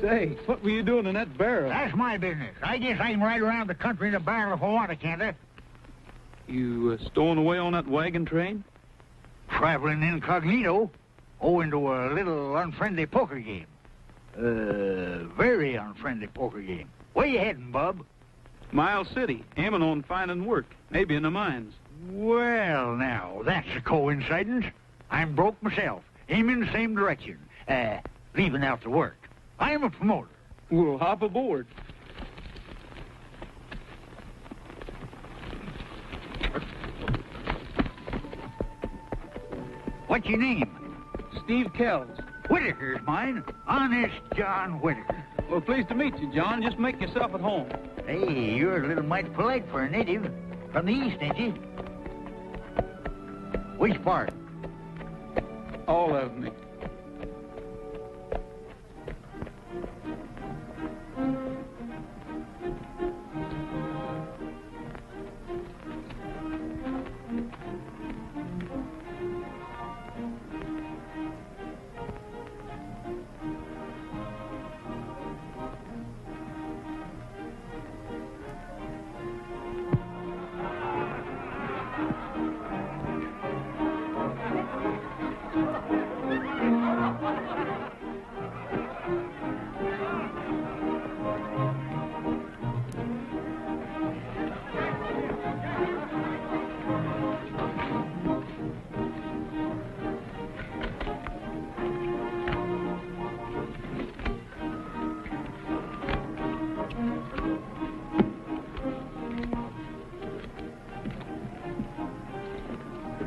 Say, what were you doing in that barrel? That's my business. I guess I can ride around the country in a barrel if I want to, can't I? You stowing away on that wagon train? Traveling incognito, owing to a little unfriendly poker game. Very unfriendly poker game. Where you heading, Bub? Miles City, aiming on finding work, maybe in the mines. Well, now, that's a coincidence. I'm broke myself, aiming the same direction. Leaving out the work. I'm a promoter. We'll hop aboard. What's your name? Steve Kells. Whitaker's mine. Honest John Whitaker. Well, pleased to meet you, John. Just make yourself at home. Hey, you're a little mighty polite for a native. From the east, ain't you? Which part? All of me.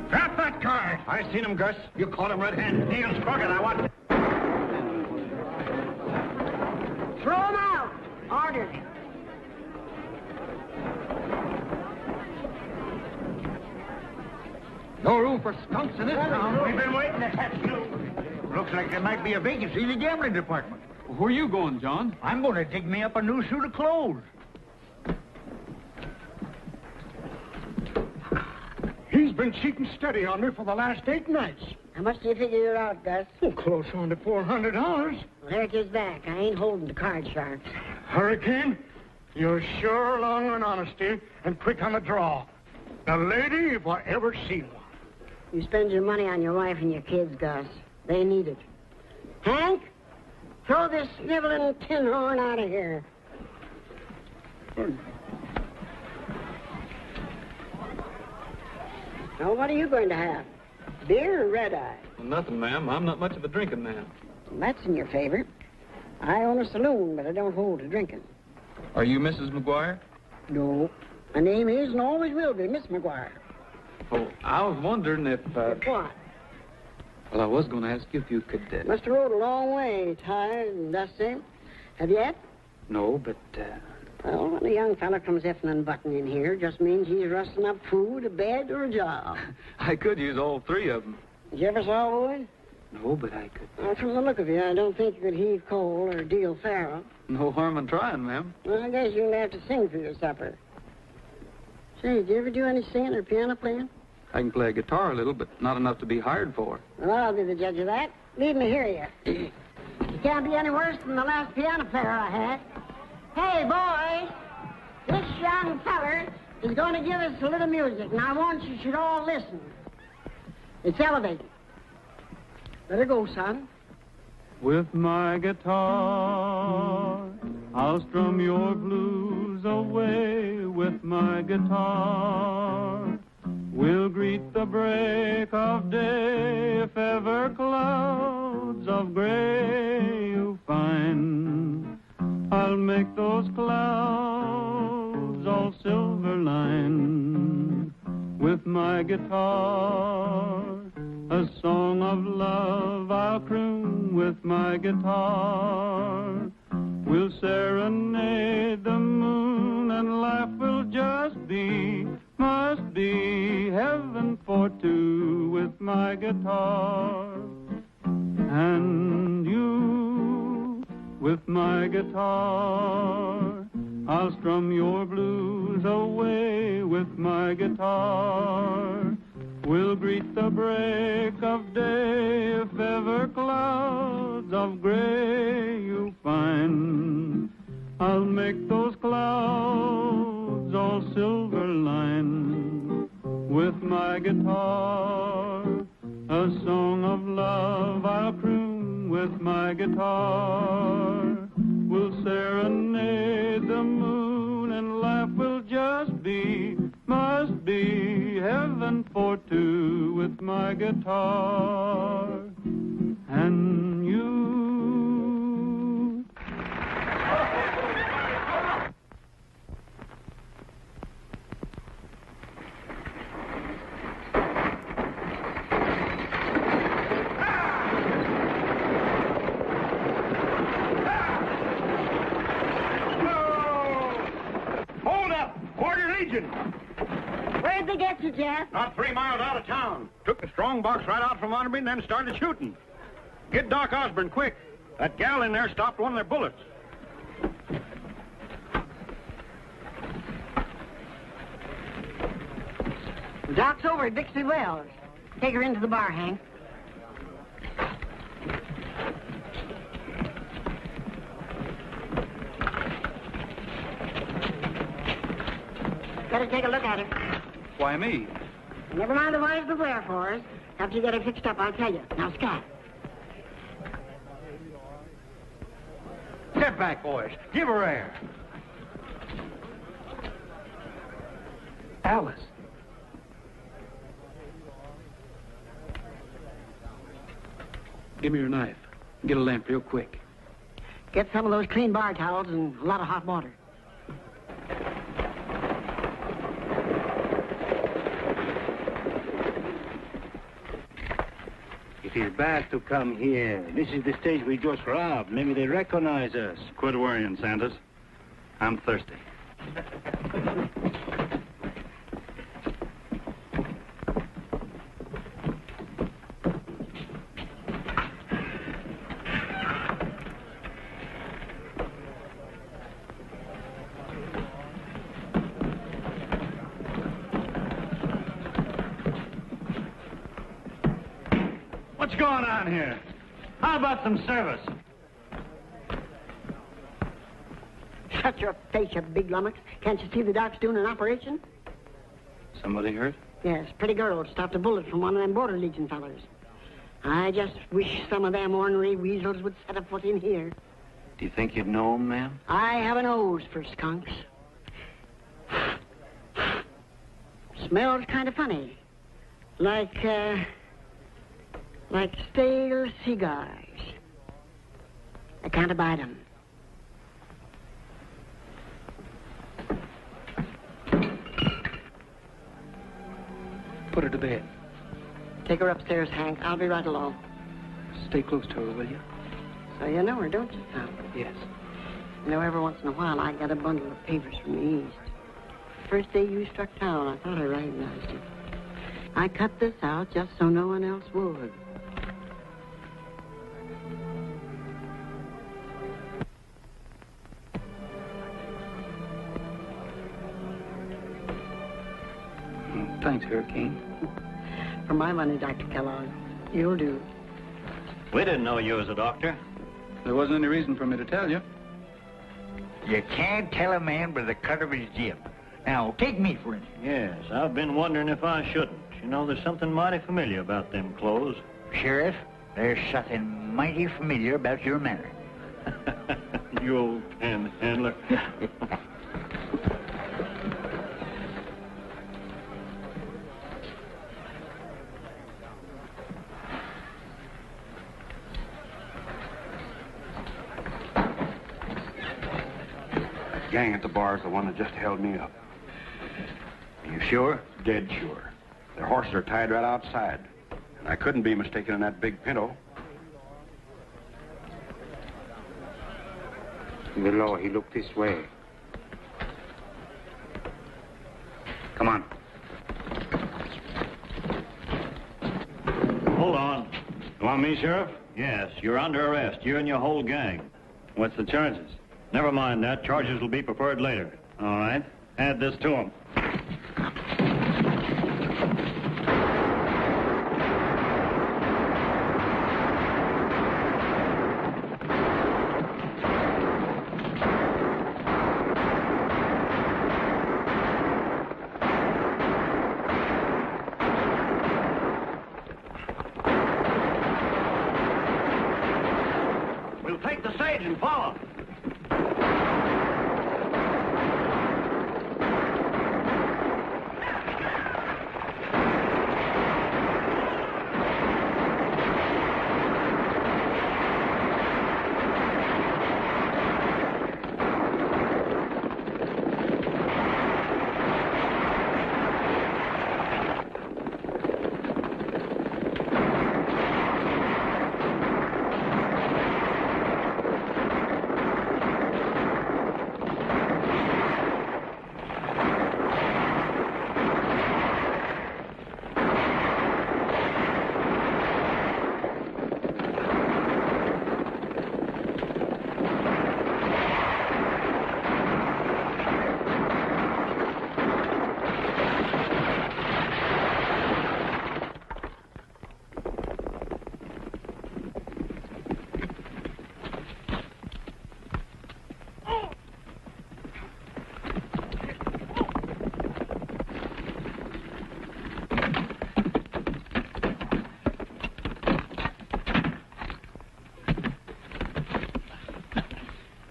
Drop that car! I seen him, Gus. You caught him red-handed. Nails crooked, I want... Throw him out! Order. No room for skunks in this town. We've been waiting to catch you. Looks like there might be a vacancy in the gambling department. Where you going, John? I'm going to dig me up a new suit of clothes. He's been cheating steady on me for the last 8 nights. How much do you figure you're out, Gus? Oh, close on to $400. Well, there it is back. I ain't holding the card sharps. Hurricane, you're sure long on honesty and quick on the draw. The lady, if I ever seen one. You spend your money on your wife and your kids, Gus. They need it. Hank, throw this sniveling tin horn out of here. Now, what are you going to have? Beer or red-eye? Well, nothing, ma'am. I'm not much of a drinking man. That's in your favor. I own a saloon, but I don't hold to drinking. Are you Mrs. McGuire? No. My name is and always will be Miss McGuire. Oh, I was wondering if... What? Well, I was going to ask you if you could... Must have rode a long way, tired and dusty. Have you yet? No, but... Well, when a young fella comes effing and button in here, just means he's rusting up food, a bed, or a job. I could use all 3 of them. Did you ever saw a boy? No, but I could... Well, from the look of you, I don't think you could heave coal or deal faro. No harm in trying, ma'am. Well, I guess you'll have to sing for your supper. Say, did you ever do any singing or piano playing? I can play a guitar a little, but not enough to be hired for. Well, I'll be the judge of that. Leave me hear you. You can't be any worse than the last piano player I had. Hey, boys, this young feller is going to give us a little music, and I want you should all listen. It's elevated. Let her go, son. With my guitar, I'll strum your blues away. With my guitar, we'll greet the break of day. If ever clouds of gray you find, I'll make those clouds all silver lined. With my guitar, a song of love I'll croon. With my guitar, we'll serenade the moon, and life will just be, must be heaven for two. With my guitar, and you, with my guitar, I'll strum your blues away. With my guitar, we'll greet the break of day. If ever clouds of gray you find, line. I'll make those clouds all silver lined. With my guitar, a song of love I'll croon with my guitar. We'll serenade the moon and life will just be, must be heaven for two with my guitar and you. Where'd they get you, Jeff? Not 3 miles out of town. Took the strong box right out from under me and then started shooting. Get Doc Osborne, quick. That gal in there stopped one of their bullets. Doc's over at Dixie Wells. Take her into the bar, Hank. Better take a look at her. Why me? Never mind the whys and the wherefores. After you get her fixed up, I'll tell you. Now, scat. Step back, boys. Give her air. Alice. Give me your knife. Get a lamp real quick. Get some of those clean bar towels and a lot of hot water. It is bad to come here. This is the stage we just robbed. Maybe they recognize us. Quit worrying, Santos. I'm thirsty. What's going on here? How about some service? Shut your face, you big lummox. Can't you see the doc's doing an operation? Somebody hurt? Yes, pretty girl stopped a bullet from one of them Border Legion fellers. I just wish some of them ornery weasels would set a foot in here. Do you think you'd know him, ma'am? I have a nose for skunks. Smells kind of funny. Like stale cigars. I can't abide 'em. Put her to bed. Take her upstairs, Hank. I'll be right along. Stay close to her, will you? So you know her, don't you, Tom? Yes. You know, every once in a while I get a bundle of papers from the East. First day you struck town, I thought I recognized you. I cut this out just so no one else would. Thanks, Hurricane. For my money, Dr. Kellogg, you'll do. We didn't know you was a doctor. There wasn't any reason for me to tell you. You can't tell a man by the cut of his jib. Now, take me for instance. Yes, I've been wondering if I shouldn't. You know, there's something mighty familiar about them clothes. Sheriff, there's something mighty familiar about your manner. You old panhandler. Gang at the bar is the one that just held me up. You sure? Dead sure. Their horses are tied right outside. And I couldn't be mistaken in that big pinto. Below, he looked this way. Come on. Hold on. You want me, Sheriff? Yes, you're under arrest. You and your whole gang. What's the charges? Never mind that. Charges will be preferred later. All right. Add this to them. sides and follow.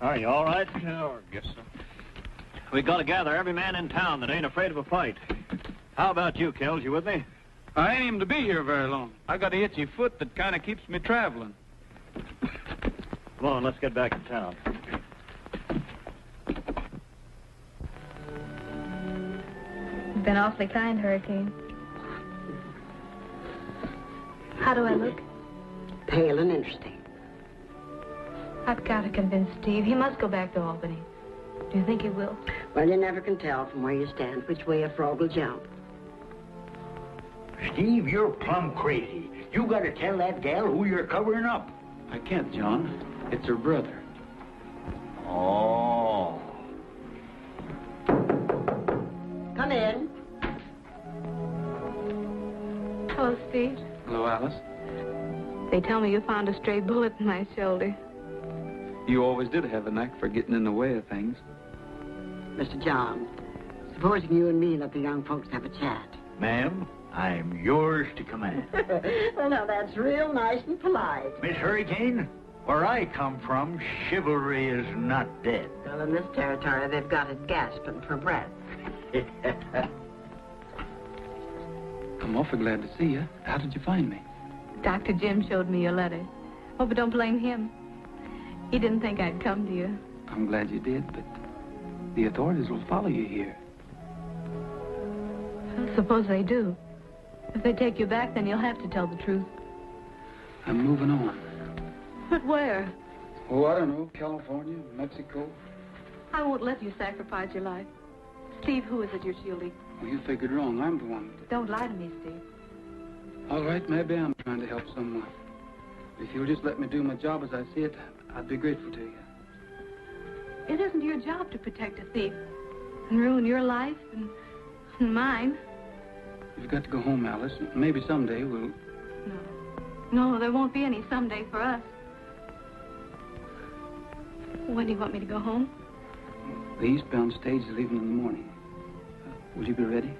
Are you all right? Oh, I guess so. We got to gather every man in town that ain't afraid of a fight. How about you, Kells? You with me? I ain't even to be here very long. I got a itchy foot that kind of keeps me traveling. Come on, let's get back to town. You've been awfully kind, Hurricane. How do I look? Pale and interesting. I've got to convince Steve. He must go back to Albany. Do you think he will? Well, you never can tell from where you stand which way a frog will jump. Steve, you're plumb crazy. You got to tell that gal who you're covering up. I can't, John. It's her brother. Oh. Come in. Hello, Steve. Hello, Alice. They tell me you found a stray bullet in my shoulder. You always did have a knack for getting in the way of things. Mr. John, supposing you and me let the young folks have a chat. Ma'am, I'm yours to command. Well, now, that's real nice and polite. Miss Hurricane, where I come from, chivalry is not dead. Well, in this territory, they've got it gasping for breath. I'm awfully glad to see you. How did you find me? Dr. Jim showed me your letter. Oh, but don't blame him. He didn't think I'd come to you. I'm glad you did, but the authorities will follow you here. Well, suppose they do. If they take you back, then you'll have to tell the truth. I'm moving on. But where? Oh, I don't know. California, Mexico. I won't let you sacrifice your life. Steve, who is it you're shielding? Well, you figured wrong. I'm the one. Don't lie to me, Steve. All right, maybe I'm trying to help someone. If you'll just let me do my job as I see it, I'd be grateful to you. It isn't your job to protect a thief and ruin your life and mine. You've got to go home, Alice. Maybe someday we'll... No, there won't be any someday for us. When do you want me to go home? The eastbound stage is leaving in the morning. Will you be ready?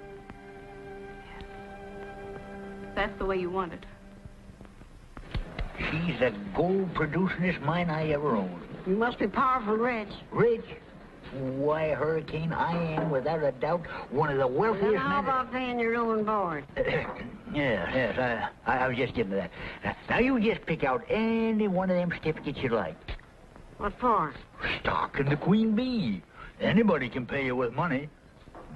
That's the way you want it. She's the gold-producingest mine I ever owned. You must be powerful rich. Rich? Why, Hurricane, I am, without a doubt, one of the wealthiest Well, how men... about paying your room and board? yes, I was just getting to that. Now, you just pick out any one of them certificates you like. What for? Stock in the Queen Bee. Anybody can pay you with money,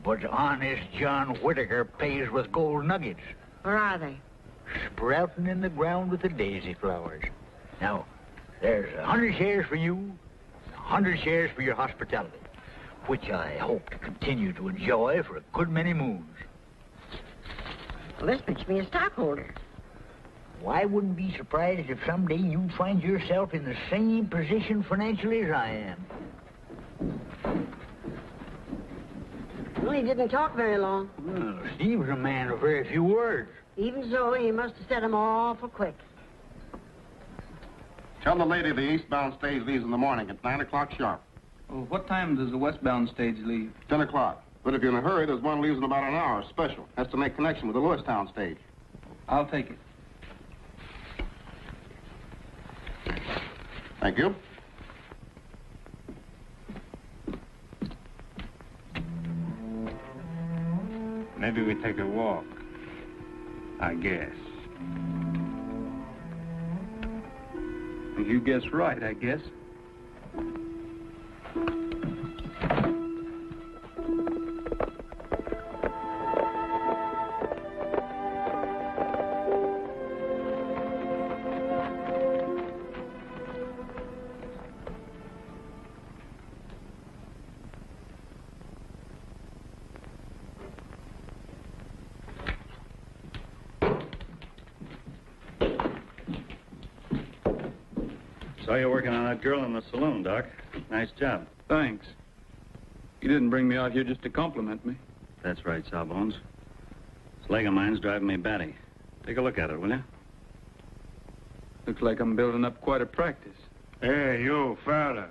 but honest John Whitaker pays with gold nuggets. Where are they? Sprouting in the ground with the daisy flowers. Now, there's 100 shares for you, 100 shares for your hospitality, which I hope to continue to enjoy for a good many moons. Well, this makes me a stockholder. Well, I wouldn't be surprised if someday you'd find yourself in the same position financially as I am. Well, he didn't talk very long. Well, Steve's a man of very few words. Even so, he must have said them awful quick. Tell the lady the eastbound stage leaves in the morning at 9 o'clock sharp. Well, what time does the westbound stage leave? 10 o'clock. But if you're in a hurry, there's one leaves in about an hour, special. Has to make connection with the Lewistown stage. I'll take it. Thank you. Maybe we take a walk. I guess. You guess right, I guess. Saw you working on that girl in the saloon, Doc. Nice job. Thanks. You didn't bring me out here just to compliment me. That's right, Sawbones. This leg of mine's driving me batty. Take a look at it, will you? Looks like I'm building up quite a practice. Hey, you fella.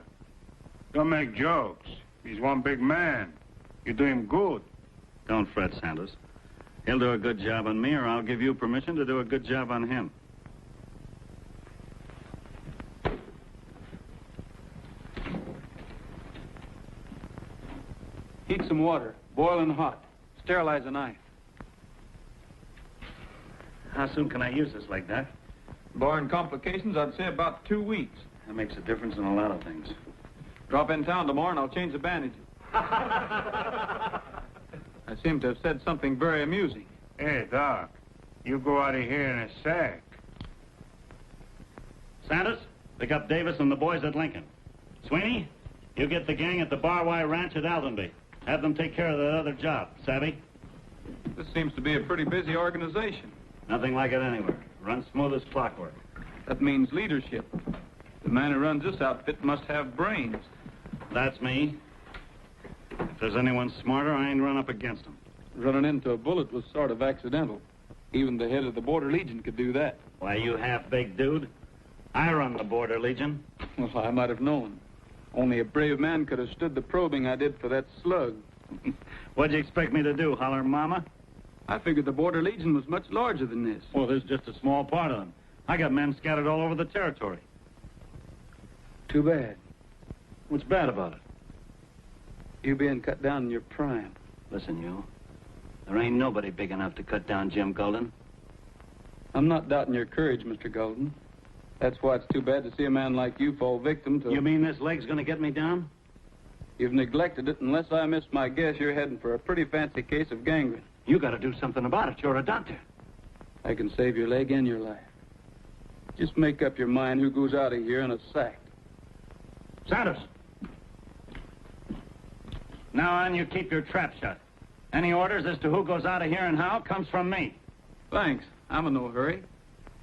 Don't make jokes. He's one big man. You do him good. Don't fret, Sanders. He'll do a good job on me, or I'll give you permission to do a good job on him. Heat some water, boiling hot. Sterilize a knife. How soon can I use this leg, Doc? Barring complications, I'd say about 2 weeks. That makes a difference in a lot of things. Drop in town tomorrow and I'll change the bandages. I seem to have said something very amusing. Hey, Doc. You go out of here in a sack. Sanders, pick up Davis and the boys at Lincoln. Sweeney, you get the gang at the Bar Y Ranch at Aldenby. Have them take care of that other job, savvy? This seems to be a pretty busy organization. Nothing like it anywhere. Runs smooth as clockwork. That means leadership. The man who runs this outfit must have brains. That's me. If there's anyone smarter, I ain't run up against him. Running into a bullet was sort of accidental. Even the head of the Border Legion could do that. Why, you half-baked dude. I run the Border Legion. Well, I might have known. Only a brave man could have stood the probing I did for that slug. What'd you expect me to do, holler mama? I figured the Border Legion was much larger than this. Well, there's just a small part of them. I got men scattered all over the territory. Too bad. What's bad about it? You being cut down in your prime. Listen, you. There ain't nobody big enough to cut down Jim Golden. I'm not doubting your courage, Mr. Golden. That's why it's too bad to see a man like you fall victim to... You mean this leg's gonna get me down? You've neglected it. Unless I miss my guess, you're heading for a pretty fancy case of gangrene. You gotta do something about it. You're a doctor. I can save your leg and your life. Just make up your mind who goes out of here in a sack. Sanders. Now on, you keep your trap shut. Any orders as to who goes out of here and how comes from me. Thanks. I'm in no hurry.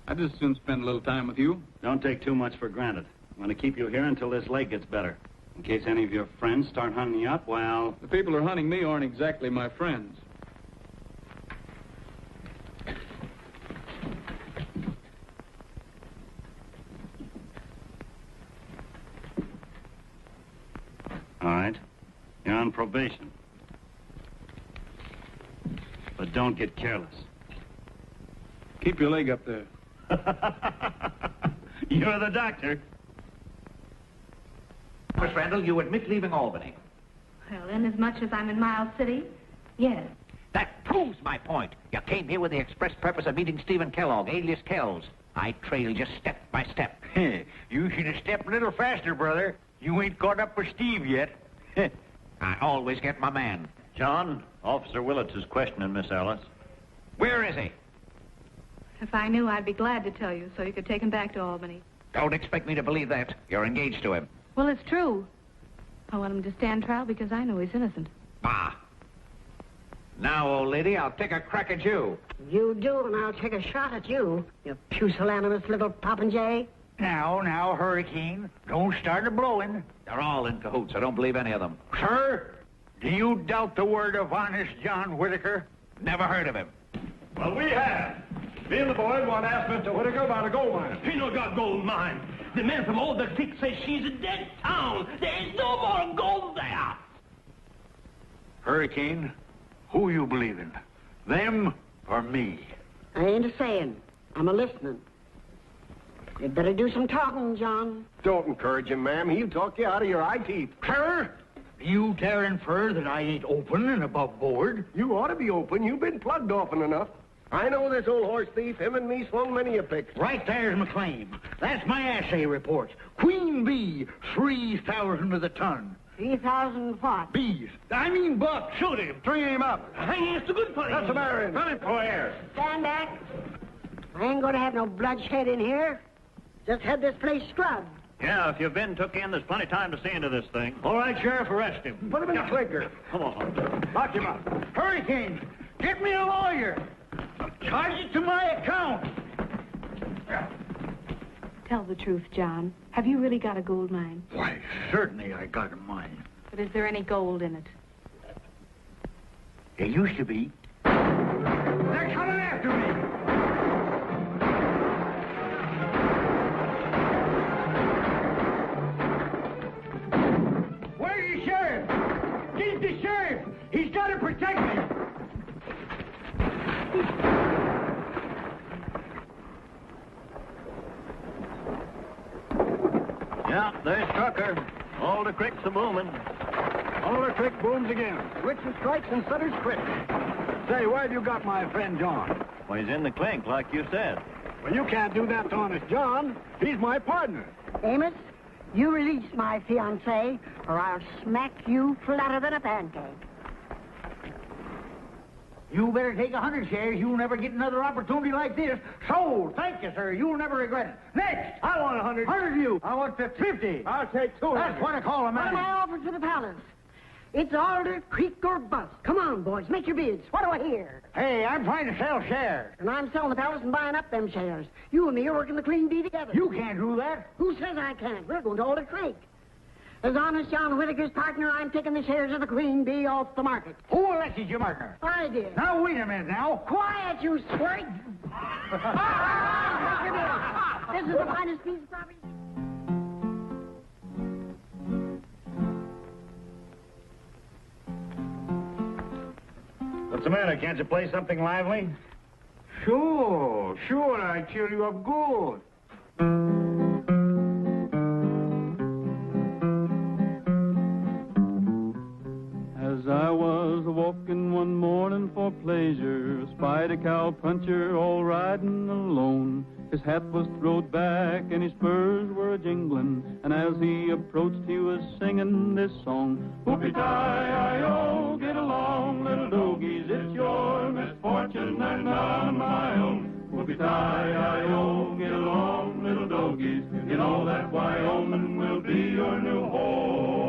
I'd just soon spend a little time with you. Don't take too much for granted. I'm going to keep you here until this leg gets better. In case any of your friends start hunting you up, well... The people who are hunting me aren't exactly my friends. All right. You're on probation. But don't get careless. Keep your leg up there. You're the doctor. Miss Randall, you admit leaving Albany. Well, inasmuch as I'm in Miles City, yes. That proves my point. You came here with the express purpose of meeting Stephen Kellogg, alias Kells. I trailed you step by step. You should have stepped a little faster, brother. You ain't caught up with Steve yet. I always get my man. John, Officer Willits is questioning Miss Alice. Where is he? If I knew, I'd be glad to tell you so you could take him back to Albany. Don't expect me to believe that. You're engaged to him. Well, it's true. I want him to stand trial because I know he's innocent. Bah. Now, old lady, I'll take a crack at you. You do, and I'll take a shot at you, you pusillanimous little popinjay. Now, Hurricane, don't start a-blowing. They're all in cahoots. I don't believe any of them. Sir, do you doubt the word of honest John Whitaker? Never heard of him. Well, we have. Me and the boys want to ask Mr. Whitaker about a gold mine. He no got gold mine. The man from all the creek says she's a dead town. There is no more gold there. Hurricane, who you believe in? Them or me? I ain't a-saying. I'm a-listening. You'd better do some talking, John. Don't encourage him, ma'am. He'll talk you out of your eye teeth. Sir, You dare infer that I ain't open and above board? You ought to be open. You've been plugged often enough. I know this old horse thief. Him and me swung many a pick. Right there's my claim. That's my assay reports. Queen bee, 3,000 to the ton. 3,000 what? Bees. I mean bucks. Shoot him. String him up. Hang it's a good punny. That's the matter. Run it for here. Stand back. I ain't going to have no bloodshed in here. Just had this place scrubbed. Yeah, if you've been took in, there's plenty of time to see into this thing. All right, Sheriff, arrest him. Put him in the clinker. Come on. Lock him up. Hurricane, get me a lawyer. Charge it to my account. Tell the truth, John. Have you really got a gold mine? Why, certainly I got a mine. But is there any gold in it? It used to be. They're coming after me. Where's the sheriff? Get the sheriff. He's got to protect me. Yeah, there's Trucker. All the creeks are booming. All the creek booms again. Switching strikes and setters quit. Say, where have you got my friend John? Well, he's in the clink, like you said. Well, you can't do that to honest John. He's my partner. Amos, you release my fiancé, or I'll smack you flatter than a pancake. You better take 100 shares. You'll never get another opportunity like this. Sold. Thank you, sir. You'll never regret it. Next. I want 100. 100 you. I want the 50. I'll take 200. That's what I call a What am I man. offering for the palace? It's Alder, Creek, or bust. Come on, boys, make your bids. What do I hear? Hey, I'm trying to sell shares. And I'm selling the palace and buying up them shares. You and me are working the clean bee together. You can't do that. Who says I can't? We're going to Alder Creek. As honest John Whittaker's partner, I'm taking the shares of the Queen Bee off the market. Who elected your partner? I did. Now, wait a minute now. Quiet, you squirt! This is the finest piece of property. What's the matter? Can't you play something lively? Sure. I cheer you up good. As I was walking one morning for pleasure, spied a cowpuncher all riding alone. His hat was throwed back and his spurs were a-jingling, and as he approached he was singing this song. Whoopie-tie-I-O, get along, little doggies, it's your misfortune and none my own. Whoopie-tie-I-O, get along, little doggies, you know that Wyoming will be your new home.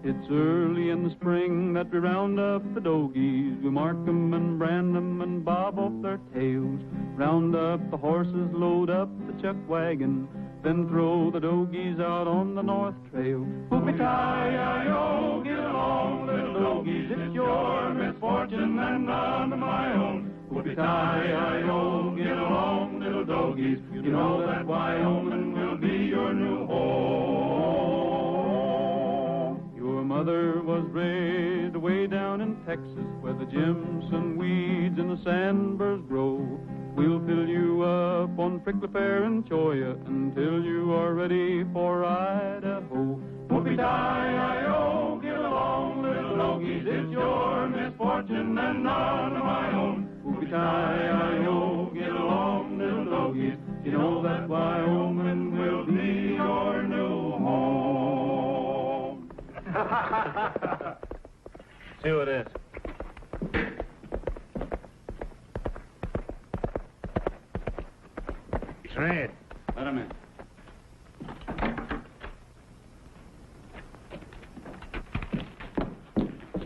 It's early in the spring that we round up the dogies. We mark 'em and brand 'em and bob off their tails. Round up the horses, load up the chuck wagon, then throw the dogies out on the North Trail. Whoopie-tie-I-O, get along, little dogies, it's your misfortune and none of my own. Whoopie-tie-I-O, get along, little dogies, you know that Wyoming will be your new home. Your mother was raised way down in Texas, where the jimson weeds and the sandburrs grow. We'll fill you up on prickly pear and cholla until you are ready for Idaho. Whoopie-tie-I-O, get along, little doggies, it's your misfortune and none of my own. Whoopie-tie-I-O, get along, little doggies, you know that Wyoming will be your new home. See who it is. It's Red. Let him in.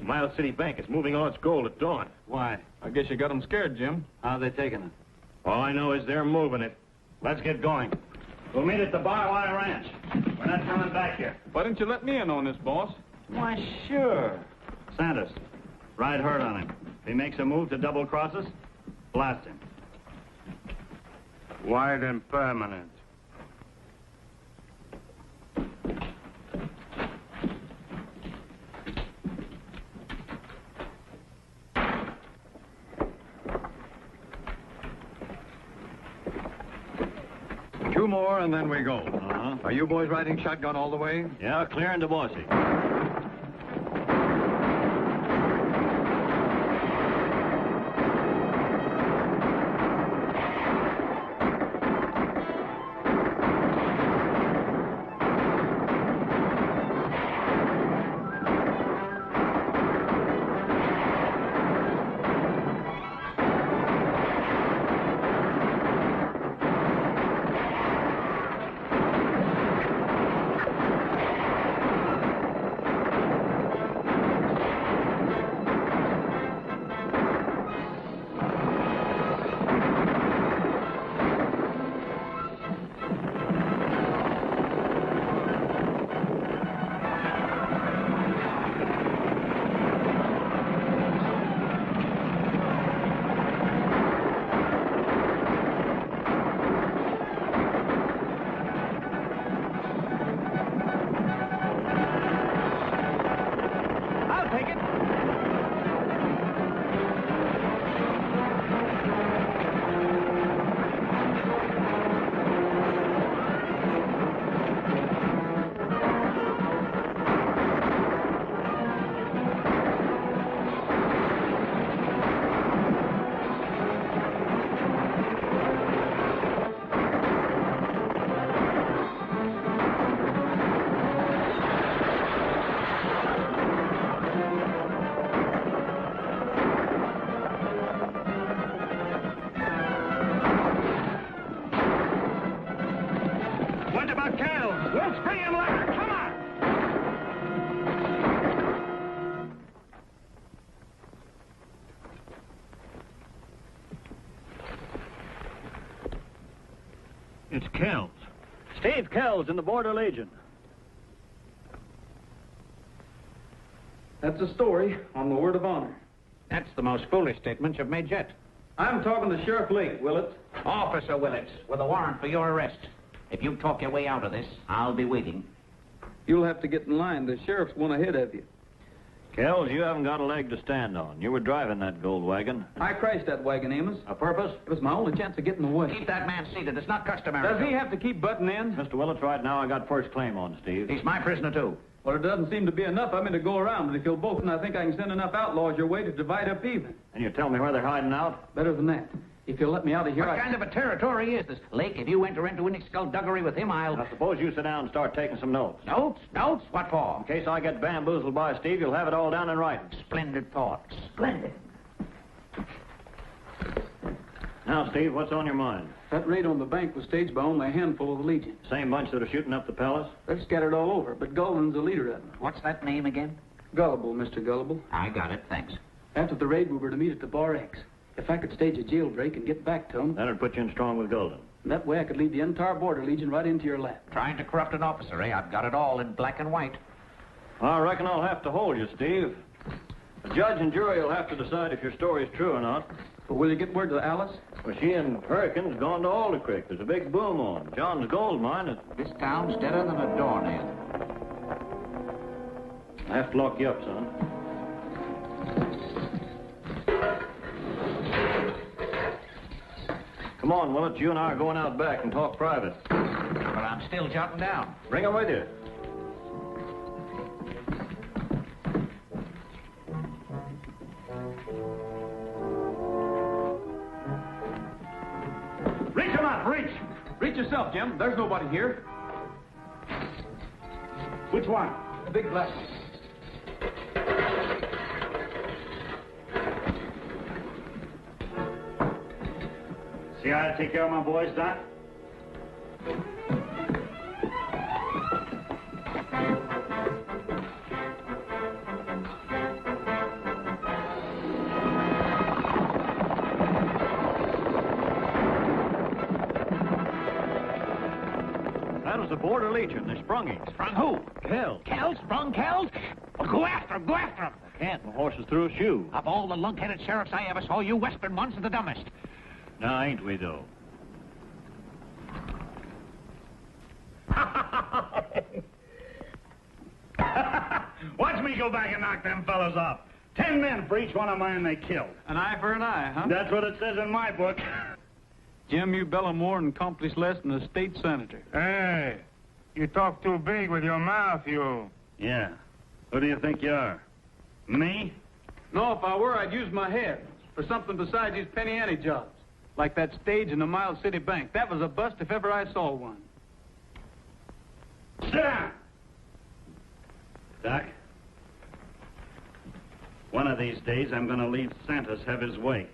Miles City Bank is moving all its gold at dawn. Why? I guess you got them scared, Jim. How are they taking it? All I know is they're moving it. Let's get going. We'll meet at the Bywire Ranch. We're not coming back here. Why didn't you let me in on this, boss? Why, sure. Santos, ride herd on him. If he makes a move to double-cross us, blast him. Wide and permanent. 2 more, and then we go. Uh-huh. Are you boys riding shotgun all the way? Yeah, clear into Boise. It's Kells. Steve Kells in the Border Legion. That's a story on the word of honor. That's the most foolish statement you've made yet. I'm talking to Sheriff Lake, Willits. Officer Willits, with a warrant for your arrest. If you talk your way out of this, I'll be waiting. You'll have to get in line. The sheriff's one ahead of you. Kells, you haven't got a leg to stand on. You were driving that gold wagon. I crashed that wagon, Amos. A purpose? It was my only chance of getting away. Keep that man seated. It's not customary. Does he have to keep butting in? Mr. Willits, right now I got first claim on Steve. He's my prisoner, too. Well, it doesn't seem to be enough. I'm in to go around, but if you'll both, and I think I can send enough outlaws your way to divide up even. And you tell me where they're hiding out? Better than that. If you'll let me out of here, What kind of a territory is this? Lake, if you enter into any skullduggery with him, I'll... Now, suppose you sit down and start taking some notes. Notes? Notes? What for? In case I get bamboozled by Steve, you'll have it all down in writing. Splendid thought. Splendid. Now, Steve, what's on your mind? that raid on the bank was staged by only a handful of the Legion. Same bunch that are shooting up the palace? They're scattered all over, but Gullivan's the leader of them. What's that name again? Gullible, Mr. Gullible. I got it, thanks. After the raid, we were to meet at the Bar X. If I could stage a jailbreak and get back to them... That'd put you in strong with Golden. And that way I could lead the entire Border Legion right into your lap. Trying to corrupt an officer, eh? I've got it all in black and white. I reckon I'll have to hold you, Steve. The judge and jury will have to decide if your story's true or not. But will you get word to Alice? Well, she and Hurricane's gone to Alder Creek. There's a big boom on. John's gold mine is... This town's deader than a doornail. I have to lock you up, son. Come on, Willett. You and I are going out back and talk private. But I'm still jotting down. Bring her with you. Reach him up, reach! Reach yourself, Jim. There's nobody here. Which one? The big black one. See how I take care of my boys, Doc? That was the Border Legion. They sprung him. Sprung who? Kells. Kells? Sprung Kells? Well, go after him, go after him. Can't. The horse is through a shoe. Of all the lunk-headed sheriffs I ever saw, you western ones are the dumbest. Now, ain't we, though? Watch me go back and knock them fellas off. 10 men for each one of mine they killed. An eye for an eye, huh? That's what it says in my book. Jim, you bellow more and accomplish less than a state senator. Hey, you talk too big with your mouth, you. Yeah. Who do you think you are? Me? No, if I were, I'd use my head for something besides these penny ante jobs. Like that stage in the Miles City Bank. That was a bust if ever I saw one. Sit down! Doc, one of these days I'm going to leave Santos have his way.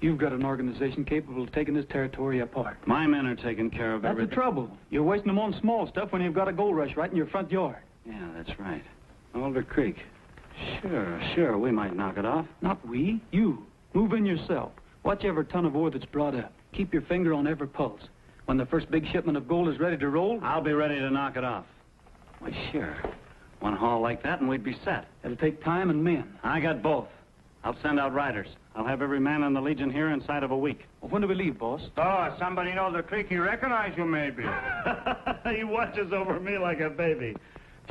You've got an organization capable of taking this territory apart. My men are taking care of everything. That's the trouble. You're wasting them on small stuff when you've got a gold rush right in your front yard. Yeah, that's right. Alder Creek. Sure, we might knock it off. Not we, you. Move in yourself. Watch every ton of ore that's brought up. Keep your finger on every pulse. When the first big shipment of gold is ready to roll... I'll be ready to knock it off. Why, sure. One haul like that and we'd be set. It'll take time and men. I got both. I'll send out riders. I'll have every man in the Legion here inside of a week. Well, when do we leave, boss? Oh, somebody knows the creek. He recognize you, maybe. He watches over me like a baby.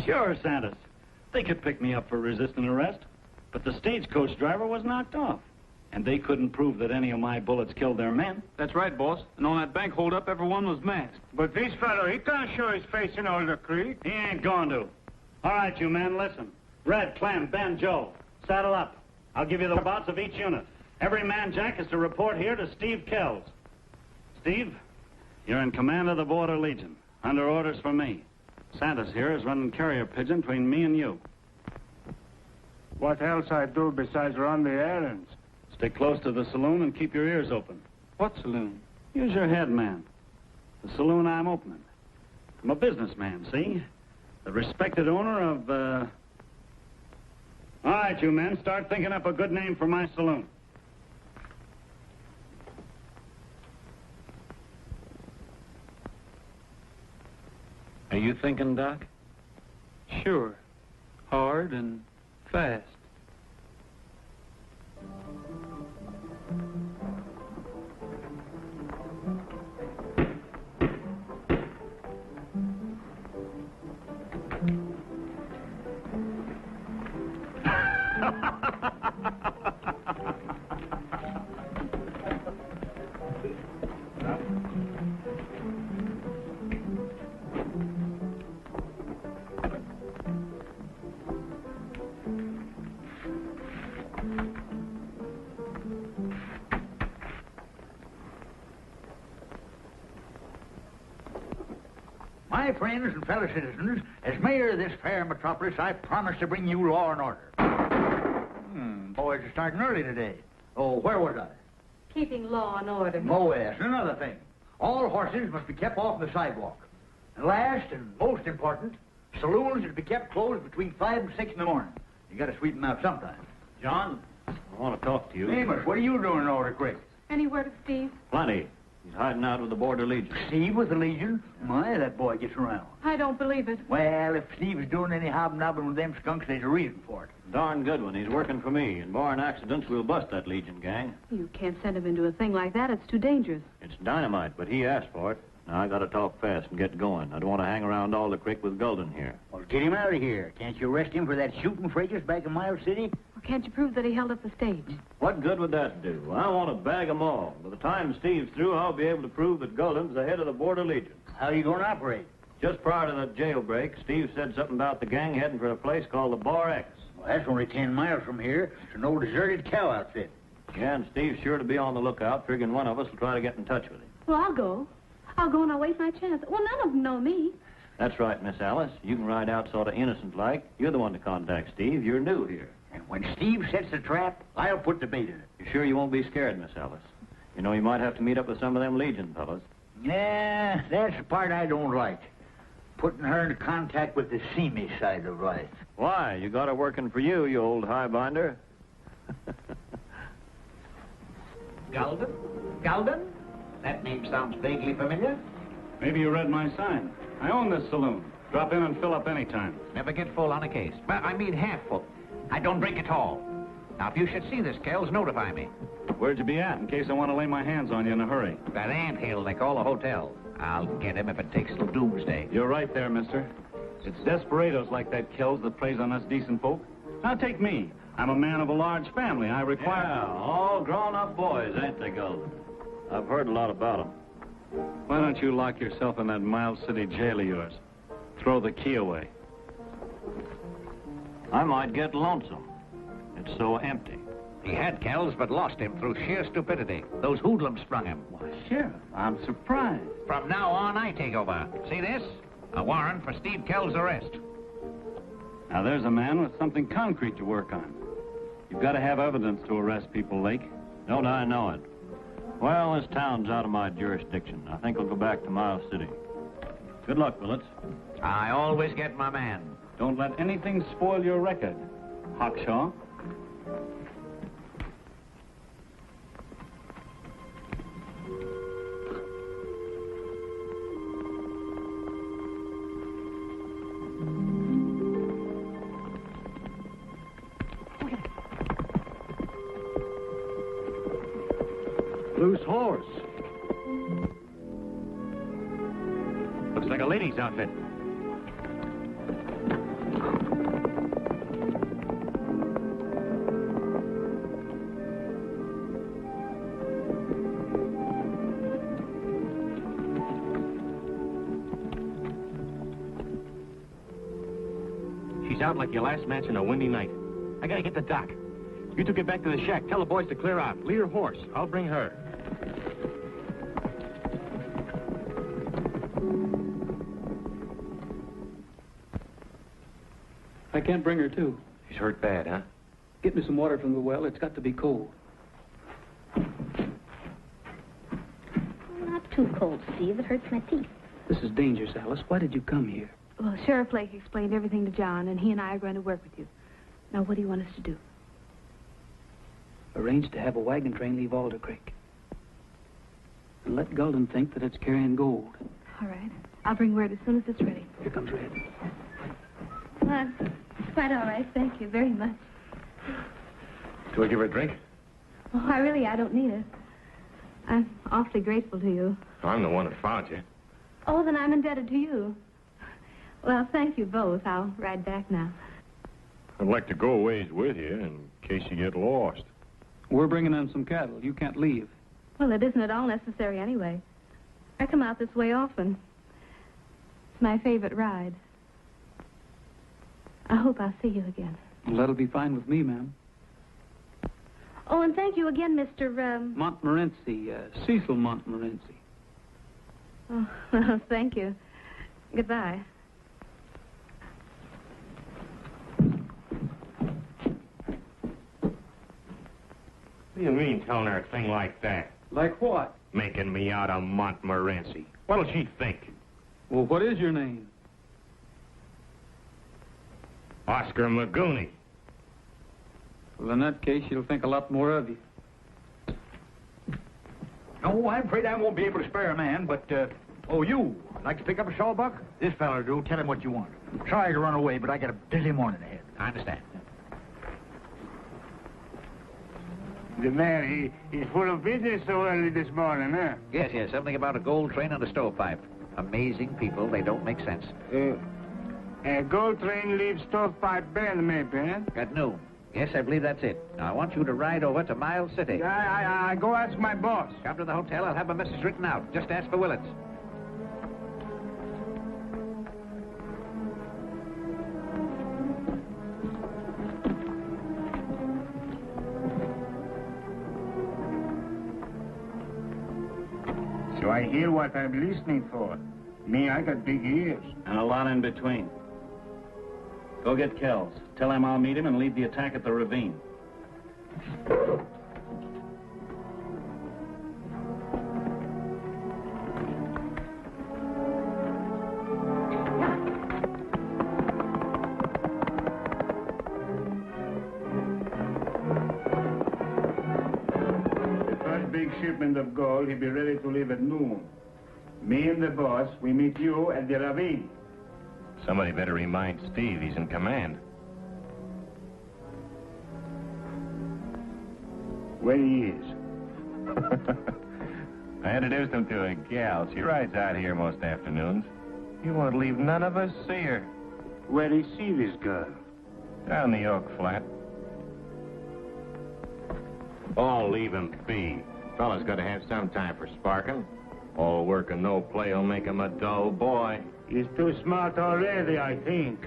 Sure, Santos. They could pick me up for resisting arrest. But the stagecoach driver was knocked off. And they couldn't prove that any of my bullets killed their men. That's right, boss. And on that bank holdup, everyone was masked. But this fellow, he can't show his face in Alder Creek. He ain't going to. All right, you men, listen. Red, Clem, Ben, Joe, saddle up. I'll give you the whereabouts of each unit. Every man, Jack, is to report here to Steve Kells. Steve, you're in command of the Border Legion, under orders from me. Santos here is running carrier pigeon between me and you. What else I do besides run the errands? Stick close to the saloon and keep your ears open. What saloon? Use your head, man. The saloon I'm opening. I'm a businessman, see? The respected owner of, All right, you men, start thinking up a good name for my saloon. Are you thinking, Doc? Sure. Hard and fast. My friends and fellow citizens, as mayor of this fair metropolis, I promise to bring you law and order. Boys are starting early today. Oh, where was I? Keeping law and order. Oh, yes, another thing. All horses must be kept off the sidewalk. And last and most important, saloons are to be kept closed between 5 and 6 in the morning. You got to sweeten them out sometime. John, I want to talk to you. Amos, what are you doing in Alder Creek? Any word of Steve? Plenty. He's hiding out with the Border Legion. Steve with the Legion? My, that boy gets around. I don't believe it. Well, if Steve is doing any hobnobbing with them skunks, there's a reason for it. Darn good one. He's working for me. And barring accidents, we'll bust that Legion gang. You can't send him into a thing like that. It's too dangerous. It's dynamite, but he asked for it. Now, I got to talk fast and get going. I don't want to hang around Alder Creek with Golden here. Well, get him out of here. Can't you arrest him for that shooting fracas back in Miles City? Or can't you prove that he held up the stage? What good would that do? I want to bag 'em all. By the time Steve's through, I'll be able to prove that Golden's the head of the Border Legion. How are you going to operate? Just prior to the jailbreak, Steve said something about the gang heading for a place called the Bar X. Well, that's only 10 miles from here. It's an old deserted cow outfit. Yeah, and Steve's sure to be on the lookout, figuring one of us will try to get in touch with him. Well, I'll go. I'll go and I'll wait my chance. Well, none of them know me. That's right, Miss Alice. You can ride out sort of innocent-like. You're the one to contact Steve. You're new here. And when Steve sets the trap, I'll put the bait in it. You sure you won't be scared, Miss Alice? You know, you might have to meet up with some of them Legion fellas. Yeah, that's the part I don't like. Putting her into contact with the seamy side of life. Why? You got her working for you, you old highbinder. Golden? Golden? That name sounds vaguely familiar. Maybe you read my sign. I own this saloon. Drop in and fill up any time. Never get full on a case. Well, I mean half full. I don't drink at all. Now, if you should see this, Kells, notify me. Where'd you be at, in case I want to lay my hands on you in a hurry? That anthill they call a hotel. I'll get him if it takes till doomsday. You're right there, mister. It's desperados like that Kells that preys on us decent folk. Now, take me. I'm a man of a large family. I require... Yeah, all grown-up boys, ain't they, Golden? I've heard a lot about him. Why don't you lock yourself in that Miles City jail of yours? Throw the key away. I might get lonesome. It's so empty. He had Kells, but lost him through sheer stupidity. Those hoodlums sprung him. Why, Sheriff, I'm surprised. From now on, I take over. See this? A warrant for Steve Kells' arrest. Now, there's a man with something concrete to work on. You've got to have evidence to arrest people, Lake. Don't I know it? Well, this town's out of my jurisdiction. I think I'll go back to Miles City. Good luck, Willits. I always get my man. Don't let anything spoil your record, Hawkshaw. Loose horse. Looks like a lady's outfit. She's out like your last match on a windy night. I gotta get the doc. You two get back to the shack. Tell the boys to clear out. Lead her horse. I'll bring her. I can't bring her, too. She's hurt bad, huh? Get me some water from the well. It's got to be cold. Not too cold, Steve. It hurts my teeth. This is dangerous, Alice. Why did you come here? Well, Sheriff Lake explained everything to John, and he and I are going to work with you. Now, what do you want us to do? Arrange to have a wagon train leave Alder Creek. And let Gulden think that it's carrying gold. All right. I'll bring word as soon as it's ready. Here comes Red. Well, it's quite all right. Thank you very much. Do I give her a drink? Oh, I don't need it. I'm awfully grateful to you. I'm the one that found you. Oh, then I'm indebted to you. Well, thank you both. I'll ride back now. I'd like to go a ways with you in case you get lost. We're bringing in some cattle. You can't leave. Well, it isn't at all necessary anyway. I come out this way often. It's my favorite ride. I hope I'll see you again. Well, that'll be fine with me, ma'am. Oh, and thank you again, Mr. Montmorency, Cecil Montmorency. Oh, well, thank you. Goodbye. What do you mean telling her a thing like that? Like what? Making me out of Montmorency. What'll she think? Well, what is your name? Oscar Magooney. Well, in that case, she'll think a lot more of you. No, I'm afraid I won't be able to spare a man, but, you, like to pick up a sawbuck? This feller do. Tell him what you want. Sorry to run away, but I got a busy morning ahead. I understand. The man, he's full of business so early this morning, huh? Yes, something about a gold train and a stovepipe. Amazing people, they don't make sense. A gold train leaves stovepipe bell, maybe, huh? At noon. Yes, I believe that's it. Now, I want you to ride over to Miles City. I go ask my boss. Come to the hotel, I'll have a message written out. Just ask for Willits. So I hear what I'm listening for. Me, I got big ears. And a lot in between. Go get Kells. Tell him I'll meet him and lead the attack at the ravine. The first big shipment of gold, he'll be ready to leave at noon. Me and the boss, we meet you at the ravine. Somebody better remind Steve he's in command. Where he is. I introduced him to a gal. She rides out here most afternoons. He won't leave none of us see her. Where'd he see this girl? Down the Oak Flat. Oh, leave him be. Fella's got to have some time for sparking. All work and no play will make him a dull boy. He's too smart already, I think.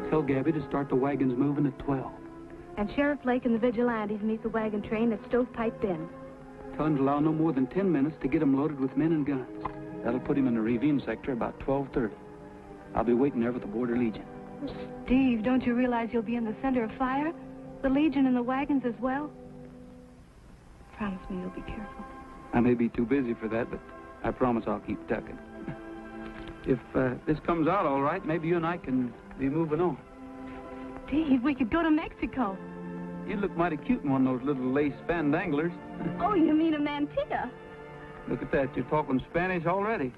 Tell Gabby to start the wagons moving at 12. And Sheriff Lake and the vigilantes meet the wagon train at Stovepipe Bend. Tell him to allow no more than 10 minutes to get him loaded with men and guns. That'll put him in the ravine sector about 12:30. I'll be waiting there with the Border Legion. Steve, don't you realize you'll be in the center of fire? The Legion and the wagons as well? Promise me you'll be careful. I may be too busy for that, but I promise I'll keep ducking. If this comes out all right, maybe you and I can be moving on. Steve, we could go to Mexico. You look mighty cute in one of those little lace spandanglers. Oh, you mean a mantilla? Look at that, you're talking Spanish already.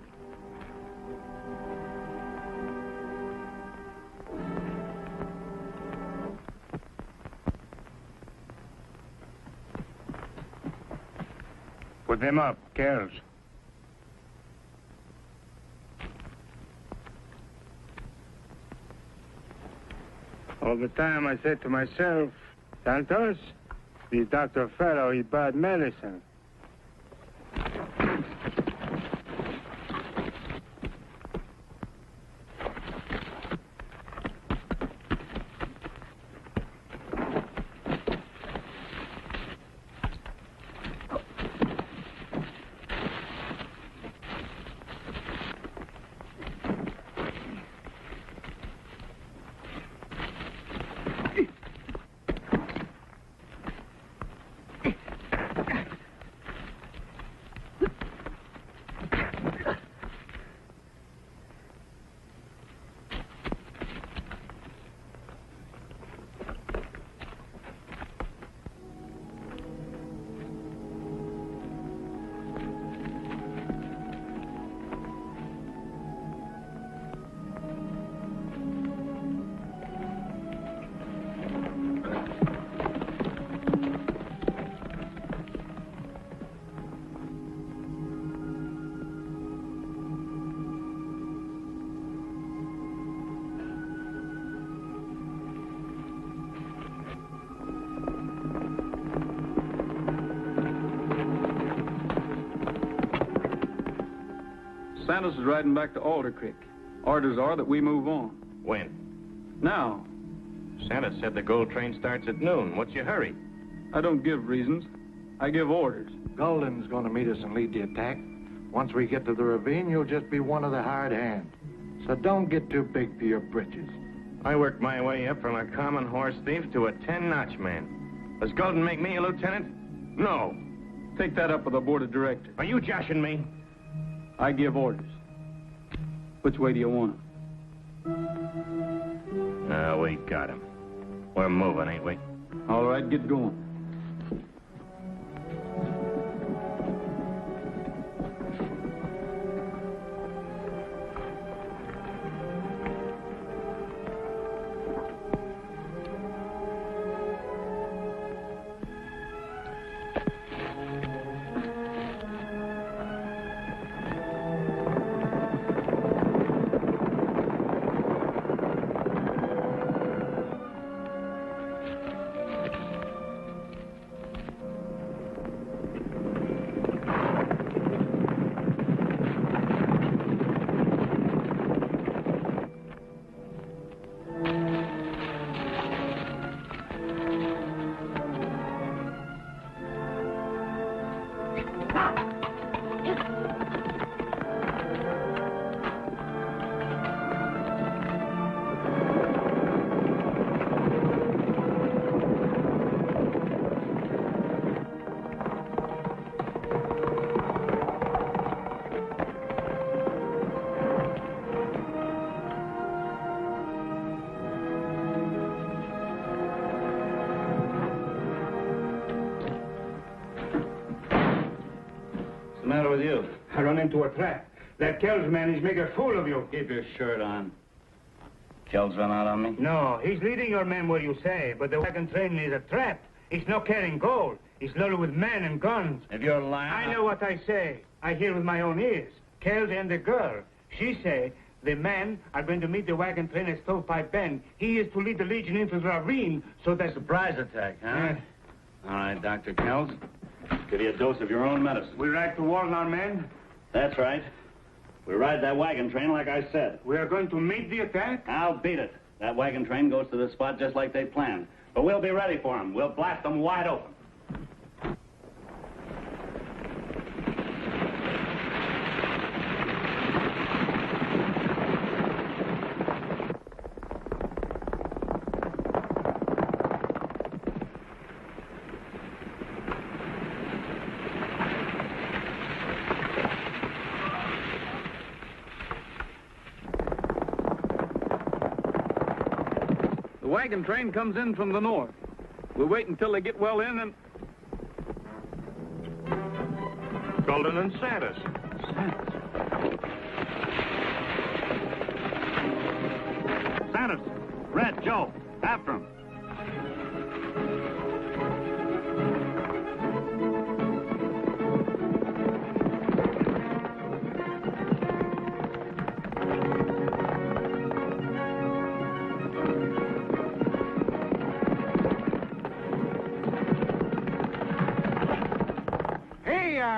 Put them up, girls. All the time I said to myself, Santos, this Dr. Fellow is bad medicine. Santos is riding back to Alder Creek. Orders are that we move on. When? Now. Santos said the gold train starts at noon. What's your hurry? I don't give reasons. I give orders. Golden's going to meet us and lead the attack. Once we get to the ravine, you'll just be one of the hired hands. So don't get too big for your britches. I worked my way up from a common horse thief to a 10-notch man. Does Golden make me a lieutenant? No. Take that up with the board of directors. Are you joshing me? I give orders. Which way do you want them? We got him. We're moving, ain't we? All right, get going. With you? I run into a trap. That Kells man is making a fool of you. Keep your shirt on. Kells run out on me? No, he's leading your men where you say, but the wagon train is a trap. It's not carrying gold. It's loaded with men and guns. If you're lying... I know what I say. I hear with my own ears. Kells and the girl. She say the men are going to meet the wagon train at Stovepipe Bend. He is to lead the Legion into the ravine so that... Surprise attack, huh? All right, Dr. Kells. Give you a dose of your own medicine. We ride to warn our men. That's right. We ride that wagon train like I said. We are going to meet the attack? I'll beat it. That wagon train goes to the spot just like they planned. But we'll be ready for them. We'll blast them wide open. The wagon train comes in from the north. We'll wait until they get well in and... Golden and Santa's. Santa's. Red, Joe. After him.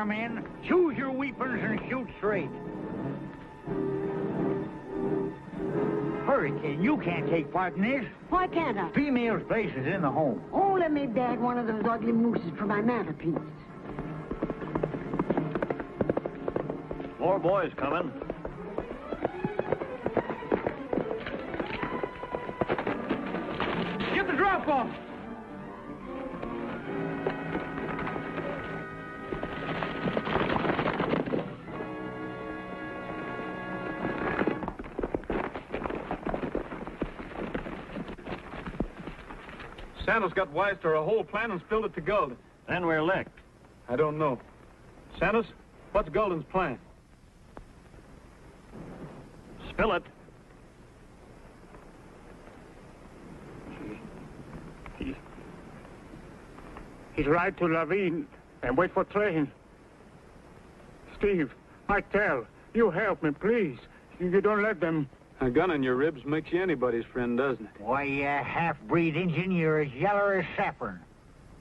Men, choose your weapons and shoot straight. Hurricane, you can't take part in this. Why can't I? Female's place is in the home. Oh, let me bag one of those ugly mooses for my mantelpiece. More boys coming. Get the drop off! Santa's got wise to our whole plan and spilled it to Golden. Then we're licked. I don't know. Santa's, what's Golden's plan? Spill it. He's ride to ravine and wait for train. Steve, I tell, you help me, please. You don't let them... A gun in your ribs makes you anybody's friend, doesn't it? Why, you half-breed Injun, you're as yeller as saffron.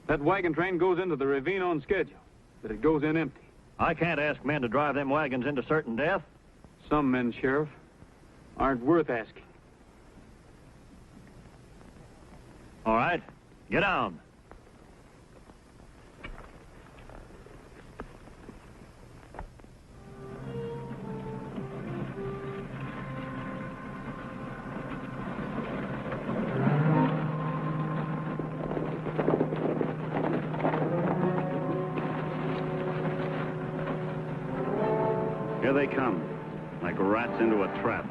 That wagon train goes into the ravine on schedule, but it goes in empty. I can't ask men to drive them wagons into certain death. Some men, Sheriff, aren't worth asking. All right, get down. Here they come, like rats into a trap.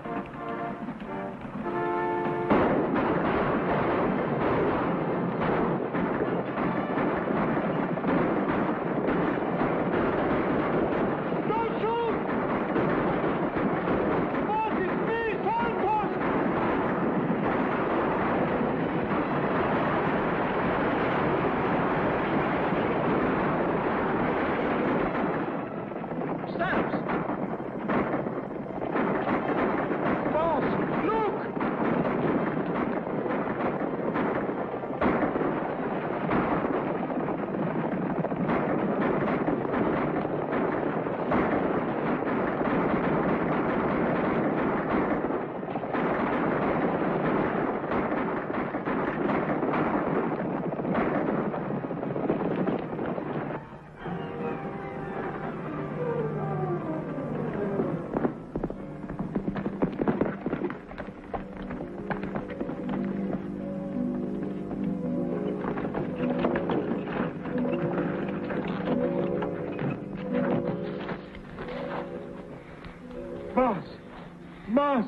Boss!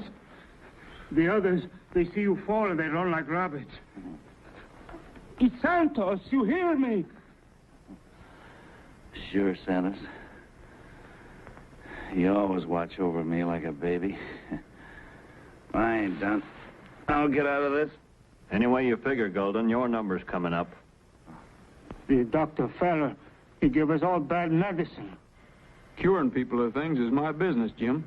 The others, they see you fall and they run like rabbits. It's Santos, you hear me? Sure, Santos. You always watch over me like a baby. I ain't done. I'll get out of this. Any way you figure, Golden, your number's coming up. The doctor fella, he gave us all bad medicine. Curing people of things is my business, Jim.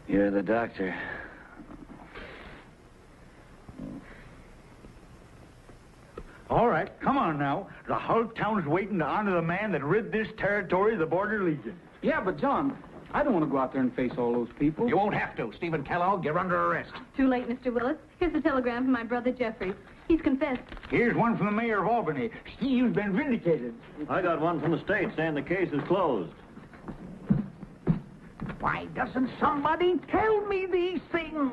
You're the doctor. All right, come on now. The whole town's waiting to honor the man that rid this territory of the Border Legion. Yeah, but John, I don't want to go out there and face all those people. You won't have to. Stephen Kellogg, you're under arrest. Too late, Mr. Willis. Here's a telegram from my brother Jeffrey. He's confessed. Here's one from the mayor of Albany. Steve's been vindicated. I got one from the state saying the case is closed. Why doesn't somebody tell me these things?